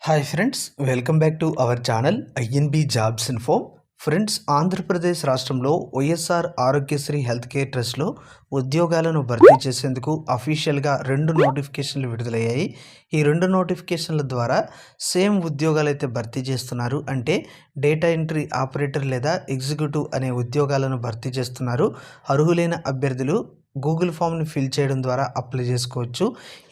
Hi friends, welcome back to our channel INB jobs info. Friends, Andhra Pradesh రాష్ట్రంలో YSR Aarogyasri health care ట్రస్ట్లో ఉద్యోగాలను భర్తీ చేసేందుకు అఫీషియల్గా 2 నోటిఫికేషన్లు విడుదలయ్యాయి. ఈ 2 నోటిఫికేషన్ల ద్వారా సేమ్ ఉద్యోగాలు అయితే భర్తీ చేస్తున్నారు. అంటే డేటా ఎంట్రీ ఆపరేటర్ లేదా ఎగ్జిక్యూటివ్ అనే ఉద్యోగాలను భర్తీ చేస్తున్నారు. అర్హులైన అభ్యర్థులు గూగుల్ ఫామ్ని ఫిల్ చేయడం ద్వారా అప్లై చేసుకోవచ్చు.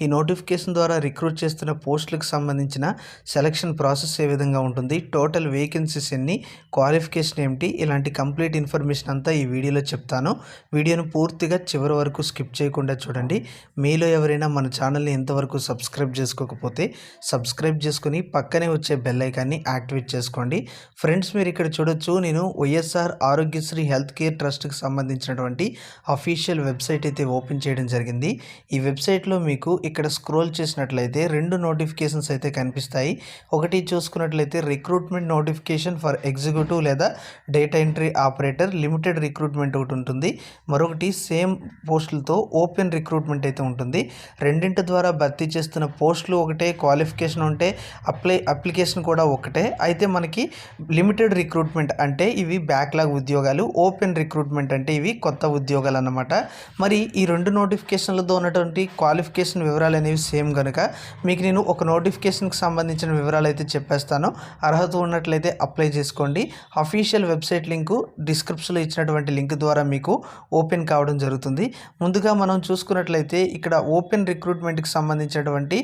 ఈ నోటిఫికేషన్ ద్వారా రిక్రూట్ చేస్తున్న పోస్టులకు సంబంధించిన సెలక్షన్ ప్రాసెస్ ఏ విధంగా ఉంటుంది, టోటల్ వేకెన్సీస్ ఎన్ని, క్వాలిఫికేషన్ ఏమిటి, ఇలాంటి కంప్లీట్ ఇన్ఫర్మేషన్ అంతా ఈ వీడియోలో చెప్తాను. వీడియోను పూర్తిగా చివరి వరకు స్కిప్ చేయకుండా చూడండి. మీలో ఎవరైనా మన ఛానల్ని ఇంతవరకు సబ్స్క్రైబ్ చేసుకోకపోతే సబ్స్క్రైబ్ చేసుకుని పక్కనే వచ్చే బెల్ ఐకాన్ని యాక్టివేట్ చేసుకోండి. ఫ్రెండ్స్, మీరు ఇక్కడ చూడొచ్చు, నేను వైఎస్ఆర్ ఆరోగ్యశ్రీ హెల్త్ కేర్ ట్రస్ట్కి సంబంధించినటువంటి అఫీషియల్ వెబ్సైట్ అయితే ఓపెన్ చేయడం జరిగింది. ఈ వెబ్సైట్లో మీకు ఇక్కడ స్క్రోల్ చేసినట్లయితే 2 నోటిఫికేషన్స్ అయితే కనిపిస్తాయి. ఒకటి చూసుకున్నట్లయితే రిక్రూట్మెంట్ నోటిఫికేషన్ ఫర్ ఎగ్జిక్యూటివ్ లేదా data entry operator limited recruitment ఒకటి ఉంటుంది. మరొకటి సేమ్ పోస్టులతో ఓపెన్ రిక్రూట్మెంట్ అయితే ఉంటుంది. రెండింటి ద్వారా భర్తీ చేస్తున్న పోస్టులు ఒకటే, క్వాలిఫికేషన్ ఉంటే అప్లికేషన్ కూడా ఒకటే. అయితే మనకి లిమిటెడ్ రిక్రూట్మెంట్ అంటే ఇవి బ్యాక్లాగ్ ఉద్యోగాలు, ఓపెన్ రిక్రూట్మెంట్ అంటే ఇవి కొత్త ఉద్యోగాలు అన్నమాట. మరి ఈ 2 నోటిఫికేషన్లతో ఉన్నటువంటి క్వాలిఫికేషన్ వివరాలు అనేవి సేమ్ కనుక మీకు నేను ఒక నోటిఫికేషన్కి సంబంధించిన వివరాలు అయితే చెప్పేస్తాను. అర్హత ఉన్నట్లయితే అప్లై చేసుకోండి. అఫీషియల్ వెబ్సైట్ లింకు డిస్క్రిప్షన్లో ఇచ్చినటువంటి లింక్ ద్వారా మీకు ఓపెన్ కావడం జరుగుతుంది. ముందుగా మనం చూసుకున్నట్లయితే ఇక్కడ ఓపెన్ రిక్రూట్మెంట్కి సంబంధించినటువంటి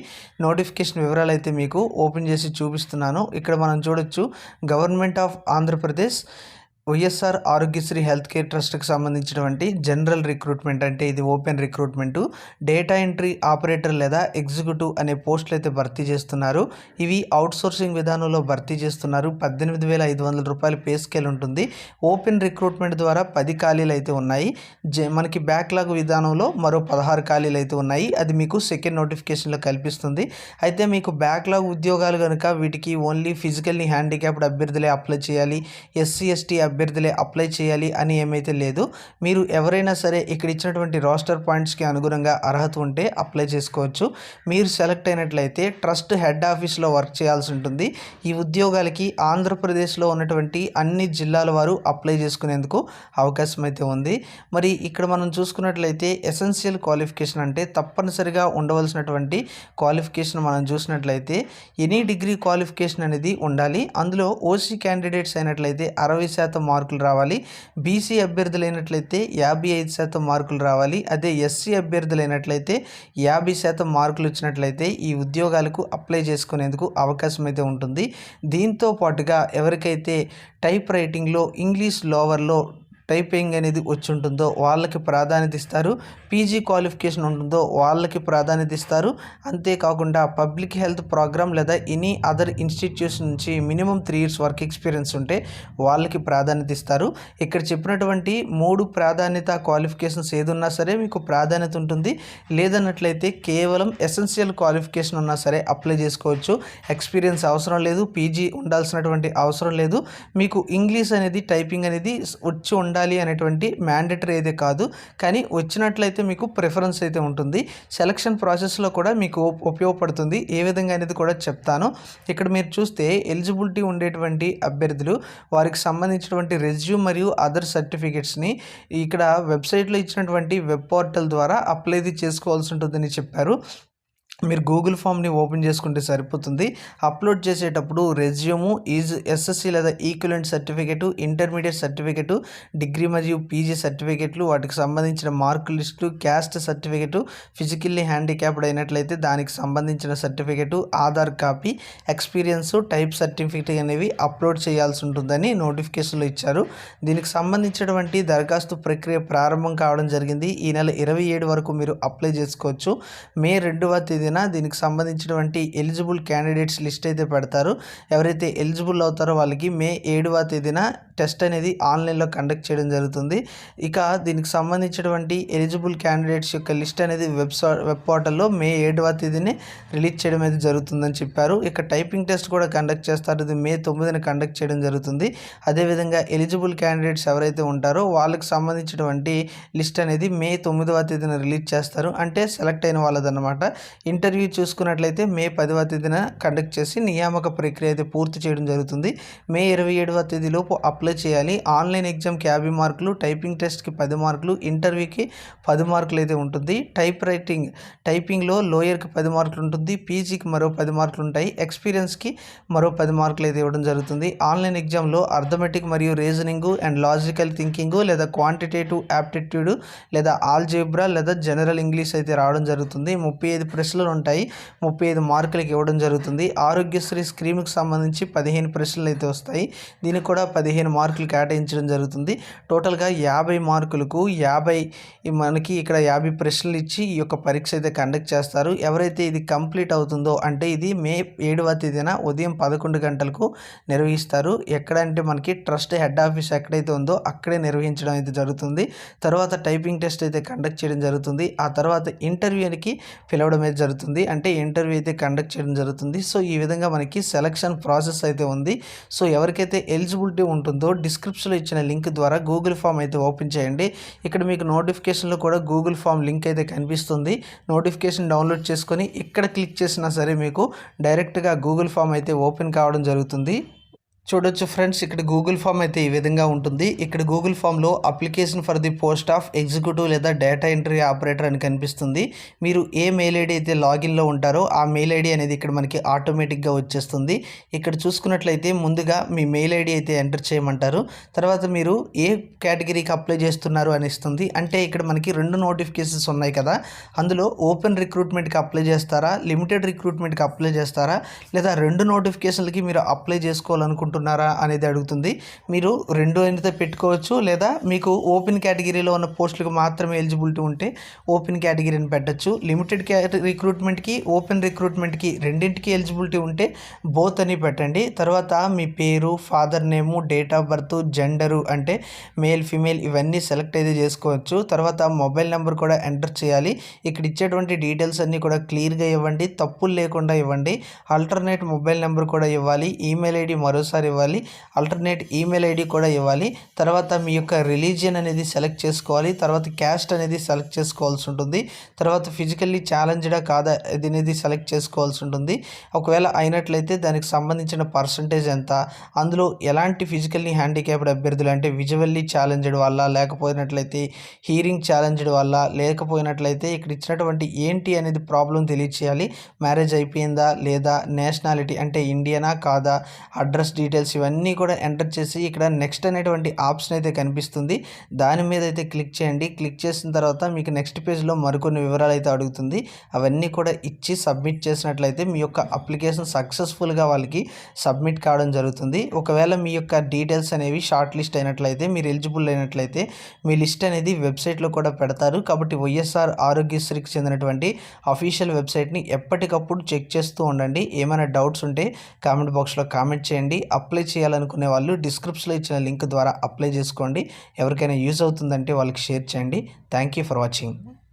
నోటిఫికేషన్ వివరాలు అయితే మీకు ఓపెన్ చేసి చూపిస్తున్నాను. ఇక్కడ మనం చూడొచ్చు, government of Andhra Pradesh YSR Aarogyasri health care ట్రస్ట్కి సంబంధించినటువంటి జనరల్ రిక్రూట్మెంట్ అంటే ఇది open recruitment. Data entry operator లేదా ఎగ్జిక్యూటివ్ అనే పోస్టులు అయితే భర్తీ చేస్తున్నారు. ఇవి అవుట్సోర్సింగ్ విధానంలో భర్తీ చేస్తున్నారు. 18,500 రూపాయల పే స్కేల్ ఉంటుంది. ఓపెన్ రిక్రూట్మెంట్ ద్వారా 10 ఖాళీలు అయితే ఉన్నాయి. మనకి బ్యాక్లాగ్ విధానంలో మరో 16 ఖాళీలు అయితే ఉన్నాయి. అది మీకు సెకండ్ నోటిఫికేషన్లో కల్పిస్తుంది. అయితే మీకు బ్యాక్లాగ్ ఉద్యోగాలు కనుక వీటికి ఓన్లీ ఫిజికల్లీ హ్యాండిక్యాప్డ్ అభ్యర్థులే అప్లై చేయాలి, ఎస్సీ ఎస్టీ అభ్యర్థులే అప్లై చేయాలి అని ఏమైతే లేదు. మీరు ఎవరైనా సరే ఇక్కడ ఇచ్చినటువంటి రోస్టర్ పాయింట్స్కి అనుగుణంగా అర్హత ఉంటే అప్లై చేసుకోవచ్చు. మీరు సెలెక్ట్ అయినట్లయితే ట్రస్ట్ హెడ్ ఆఫీస్లో వర్క్ చేయాల్సి ఉంటుంది. ఈ ఉద్యోగాలకి ఆంధ్రప్రదేశ్లో ఉన్నటువంటి అన్ని జిల్లాల వారు అప్లై చేసుకునేందుకు అవకాశం అయితే ఉంది. మరి ఇక్కడ మనం చూసుకున్నట్లయితే ఎసెన్షియల్ క్వాలిఫికేషన్ అంటే తప్పనిసరిగా ఉండవలసినటువంటి క్వాలిఫికేషన్ మనం చూసినట్లయితే ఎనీ డిగ్రీ క్వాలిఫికేషన్ అనేది ఉండాలి. అందులో ఓసీ క్యాండిడేట్స్ అయినట్లయితే 60% మార్కులు రావాలి. బీసీ అభ్యర్థులైనట్లయితే 55% మార్కులు రావాలి. అదే ఎస్సీ అభ్యర్థులైనట్లయితే 50% మార్కులు వచ్చినట్లయితే ఈ ఉద్యోగాలకు అప్లై చేసుకునేందుకు అవకాశం అయితే ఉంటుంది. దీంతో పాటుగా ఎవరికైతే టైప్ రైటింగ్లో ఇంగ్లీష్ లోవర్లో టైపింగ్ అనేది వచ్చి ఉంటుందో వాళ్ళకి ప్రాధాన్యత ఇస్తారు. పీజీ క్వాలిఫికేషన్ ఉంటుందో వాళ్ళకి ప్రాధాన్యత ఇస్తారు. అంతేకాకుండా పబ్లిక్ హెల్త్ ప్రోగ్రామ్ లేదా ఎనీ అదర్ ఇన్స్టిట్యూషన్ నుంచి మినిమం 3 years వర్క్ ఎక్స్పీరియన్స్ ఉంటే వాళ్ళకి ప్రాధాన్యత ఇస్తారు. ఇక్కడ చెప్పినటువంటి 3 ప్రాధాన్యత క్వాలిఫికేషన్స్ ఏదున్నా సరే మీకు ప్రాధాన్యత ఉంటుంది. లేదన్నట్లయితే కేవలం ఎసెన్షియల్ క్వాలిఫికేషన్ ఉన్నా సరే అప్లై చేసుకోవచ్చు. ఎక్స్పీరియన్స్ అవసరం లేదు, పీజీ ఉండాల్సినటువంటి అవసరం లేదు. మీకు ఇంగ్లీష్ అనేది టైపింగ్ అనేది వచ్చి ఉండాలి అనేటువంటి మ్యాండేటరీ అయితే కాదు, కానీ వచ్చినట్లయితే మీకు ప్రిఫరెన్స్ అయితే ఉంటుంది. సెలక్షన్ ప్రాసెస్లో కూడా మీకు ఉపయోగపడుతుంది. ఏ విధంగా అనేది కూడా చెప్తాను. ఇక్కడ మీరు చూస్తే ఎలిజిబిలిటీ ఉండేటువంటి అభ్యర్థులు వారికి సంబంధించినటువంటి రెజ్యూమ్ మరియు అదర్ సర్టిఫికేట్స్ని ఇక్కడ వెబ్సైట్లో ఇచ్చినటువంటి వెబ్ పోర్టల్ ద్వారా అప్లై చేసుకోవాల్సి ఉంటుందని చెప్పారు. మీరు గూగుల్ ఫామ్ని ఓపెన్ చేసుకుంటే సరిపోతుంది. అప్లోడ్ చేసేటప్పుడు రెజ్యూము, ఎస్ఎస్సి లేదా equivalent certificate, intermediate certificate, degree మరియు పీజీ సర్టిఫికేట్లు, వాటికి సంబంధించిన mark list, caste certificate, physically handicapped అయినట్లయితే దానికి సంబంధించిన certificate, Aadhaar copy, experience, type certificate అనేవి అప్లోడ్ చేయాల్సి ఉంటుందని నోటిఫికేషన్లో ఇచ్చారు. దీనికి సంబంధించినటువంటి దరఖాస్తు ప్రక్రియ ప్రారంభం కావడం జరిగింది. ఈ నెల 27 వరకు మీరు అప్లై చేసుకోవచ్చు. మే 2వ తేదీన దీనికి సంబంధించినటువంటి ఎలిజిబుల్ క్యాండిడేట్స్ లిస్ట్ అయితే పెడతారు. ఎవరైతే ఎలిజిబుల్ అవుతారో వాళ్ళకి మే 7వ తేదీన టెస్ట్ అనేది ఆన్లైన్లో కండక్ట్ చేయడం జరుగుతుంది. ఇక దీనికి సంబంధించినటువంటి ఎలిజిబుల్ క్యాండిడేట్స్ యొక్క లిస్ట్ అనేది వెబ్ పోర్టల్లో మే 7వ తేదీనే రిలీజ్ చేయడం అయితే జరుగుతుందని చెప్పారు. ఇక టైపింగ్ టెస్ట్ కూడా కండక్ట్ చేస్తారు. ఇది మే 9న కండక్ట్ చేయడం జరుగుతుంది. అదేవిధంగా ఎలిజిబుల్ క్యాండిడేట్స్ ఎవరైతే ఉంటారో వాళ్ళకి సంబంధించినటువంటి లిస్ట్ అనేది మే 9వ తేదీన రిలీజ్ చేస్తారు. అంటే సెలెక్ట్ అయిన వాళ్ళదన్నమాట. ఇంటర్వ్యూ చూసుకున్నట్లయితే మే 10వ తేదీన కండక్ట్ చేసి నియామక ప్రక్రియ అయితే పూర్తి చేయడం జరుగుతుంది. మే 27వ తేదీలోపు అప్లై చేయాలి. ఆన్లైన్ ఎగ్జామ్కి 50 మార్కులు, టైపింగ్ టెస్ట్కి 10 మార్కులు, ఇంటర్వ్యూకి 10 మార్కులు అయితే ఉంటుంది. టైపింగ్లో లోయర్కి 10 మార్కులు ఉంటుంది. పీజీకి మరో 10 మార్కులు ఉంటాయి. ఎక్స్పీరియన్స్కి మరో 10 మార్కులు అయితే ఇవ్వడం జరుగుతుంది. ఆన్లైన్ ఎగ్జామ్లో అర్థమెటిక్ మరియు రీజనింగ్ అండ్ లాజికల్ థింకింగ్ లేదా క్వాంటిటేటివ్ యాప్టిట్యూడ్ లేదా ఆల్జీబ్రా లేదా జనరల్ ఇంగ్లీష్ అయితే రావడం జరుగుతుంది. 35 ప్రశ్నలు ఉంటాయి. 35 మార్కులకి ఇవ్వడం జరుగుతుంది. ఆరోగ్యశ్రీ స్కీమ్కి సంబంధించి 15 ప్రశ్నలు అయితే వస్తాయి. దీనికి కూడా 15 మార్కులు కేటాయించడం జరుగుతుంది. టోటల్గా 50 మార్కులకు 50 మనకి ఇక్కడ 50 ప్రశ్నలు ఇచ్చి ఈ యొక్క పరీక్ష అయితే కండక్ట్ చేస్తారు. ఎవరైతే ఇది కంప్లీట్ అవుతుందో అంటే ఇది మే 7వ తేదీన ఉదయం 11 గంటలకు నిర్వహిస్తారు. ఎక్కడంటే మనకి ట్రస్ట్ హెడ్ ఆఫీస్ ఎక్కడైతే ఉందో అక్కడే నిర్వహించడం అయితే జరుగుతుంది. తర్వాత టైపింగ్ టెస్ట్ అయితే కండక్ట్ చేయడం జరుగుతుంది. ఆ తర్వాత ఇంటర్వ్యూకి పిలవడం అయితే జరుగుతుంది. అంటే ఇంటర్వ్యూ అయితే కండక్ట్ చేయడం జరుగుతుంది. సో ఈ విధంగా మనకి సెలక్షన్ ప్రాసెస్ అయితే ఉంది. సో ఎవరికైతే ఎలిజిబిలిటీ ఉంటుందో డిస్క్రిప్షన్లో ఇచ్చిన లింక్ ద్వారా గూగుల్ ఫామ్ అయితే ఓపెన్ చేయండి. ఇక్కడ మీకు నోటిఫికేషన్లో కూడా గూగుల్ ఫామ్ లింక్ అయితే కనిపిస్తుంది. నోటిఫికేషన్ డౌన్లోడ్ చేసుకొని ఇక్కడ క్లిక్ చేసినా సరే మీకు డైరెక్ట్గా గూగుల్ ఫామ్ అయితే ఓపెన్ కావడం జరుగుతుంది. చూడొచ్చు ఫ్రెండ్స్, ఇక్కడ గూగుల్ ఫామ్ అయితే ఈ విధంగా ఉంటుంది. ఇక్కడ గూగుల్ ఫామ్లో application for the post of executive లేదా డేటా ఎంట్రీ ఆపరేటర్ అని కనిపిస్తుంది. మీరు ఏ మెయిల్ ఐడి అయితే లాగిన్లో ఉంటారో ఆ మెయిల్ ఐడి అనేది ఇక్కడ మనకి ఆటోమేటిక్గా వచ్చేస్తుంది. ఇక్కడ చూసుకున్నట్లయితే ముందుగా మీ మెయిల్ ఐడి అయితే ఎంటర్ చేయమంటారు. తర్వాత మీరు ఏ కేటగిరీకి అప్లై చేస్తున్నారు అని ఇస్తుంది. అంటే ఇక్కడ మనకి 2 నోటిఫికేషన్స్ ఉన్నాయి కదా, అందులో ఓపెన్ రిక్రూట్మెంట్కి అప్లై చేస్తారా, లిమిటెడ్ రిక్రూట్మెంట్కి అప్లై చేస్తారా, లేదా 2 నోటిఫికేషన్లకి మీరు అప్లై చేసుకోవాలనుకుంటున్నారా అనేది అడుగుతుంది. మీరు 2 అయితే పెట్టుకోవచ్చు, లేదా మీకు ఓపెన్ కేటగిరీలో ఉన్న పోస్టులకు మాత్రమే ఎలిజిబిలిటీ ఉంటే ఓపెన్ కేటగిరీని పెట్టచ్చు. లిమిటెడ్ రిక్రూట్మెంట్కి ఓపెన్ రిక్రూట్మెంట్కి రెండింటికి ఎలిజిబిలిటీ ఉంటే బోత్ అని పెట్టండి. తర్వాత మీ పేరు, father name, date of birth, gender అంటే మేల్ ఫీమేల్ ఇవన్నీ సెలెక్ట్ అయితే చేసుకోవచ్చు. తర్వాత మొబైల్ నెంబర్ కూడా ఎంటర్ చేయాలి. ఇక్కడ ఇచ్చేటువంటి డీటెయిల్స్ అన్నీ కూడా క్లియర్గా ఇవ్వండి, తప్పులు లేకుండా ఇవ్వండి. ఆల్టర్నేట్ మొబైల్ నెంబర్ కూడా ఇవ్వాలి. ఈమెయిల్ ఐడి మరోసారి ఇవ్వాలి. ఆల్టర్నేట్ ఈమెయిల్ ఐడి కూడా ఇవ్వాలి. తర్వాత మీ యొక్క రిలీజియన్ అనేది సెలెక్ట్ చేసుకోవాలి. తర్వాత క్యాస్ట్ అనేది సెలెక్ట్ చేసుకోవాల్సి ఉంటుంది. తర్వాత ఫిజికల్లీ ఛాలెంజ్డా కాదా ఇది అనేది సెలెక్ట్ చేసుకోవాల్సి ఉంటుంది. ఒకవేళ అయినట్లయితే దానికి సంబంధించిన పర్సంటేజ్ ఎంత, అందులో ఎలాంటి ఫిజికల్లీ హ్యాండిక్యాప్డ్ అభ్యర్థులు అంటే విజువల్లీ ఛాలెంజ్డ్ వల్ల, లేకపోయినట్లయితే హీరింగ్ ఛాలెంజ్డ్ వల్ల, లేకపోయినట్లయితే ఇక్కడ ఇచ్చినటువంటి ఏంటి అనేది ప్రాబ్లం తెలియచేయాలి. మ్యారేజ్ అయిపోయిందా లేదా, నేషనాలిటీ అంటే ఇండియనా కాదా, అడ్రస్ డీటెయిల్స్ ఇవన్నీ కూడా ఎంటర్ చేసి ఇక్కడ నెక్స్ట్ అనేటువంటి ఆప్షన్ అయితే కనిపిస్తుంది. దాని మీద అయితే క్లిక్ చేయండి. క్లిక్ చేసిన తర్వాత మీకు నెక్స్ట్ పేజ్లో మరికొన్ని వివరాలు అయితే అడుగుతుంది. అవన్నీ కూడా ఇచ్చి సబ్మిట్ చేసినట్లయితే మీ యొక్క అప్లికేషన్ సక్సెస్ఫుల్గా వాళ్ళకి సబ్మిట్ కావడం జరుగుతుంది. ఒకవేళ మీ యొక్క డీటెయిల్స్ అనేవి షార్ట్ లిస్ట్ అయినట్లయితే, మీరు ఎలిజిబుల్ అయినట్లయితే మీ లిస్ట్ అనేది వెబ్సైట్లో కూడా పెడతారు. కాబట్టి వైఎస్ఆర్ ఆరోగ్యశ్రీకి చెందినటువంటి అఫీషియల్ వెబ్సైట్ని ఎప్పటికప్పుడు చెక్ చేస్తూ ఉండండి. ఏమైనా డౌట్స్ ఉంటే కామెంట్ బాక్స్లో కామెంట్ చేయండి. అప్లై చేయాలనుకునే వాళ్ళు డిస్క్రిప్షన్లో ఇచ్చిన లింక్ ద్వారా అప్లై చేసుకోండి. ఎవరికైనా యూజ్ అవుతుందంటే వాళ్ళకి షేర్ చేయండి. Thank you for watching.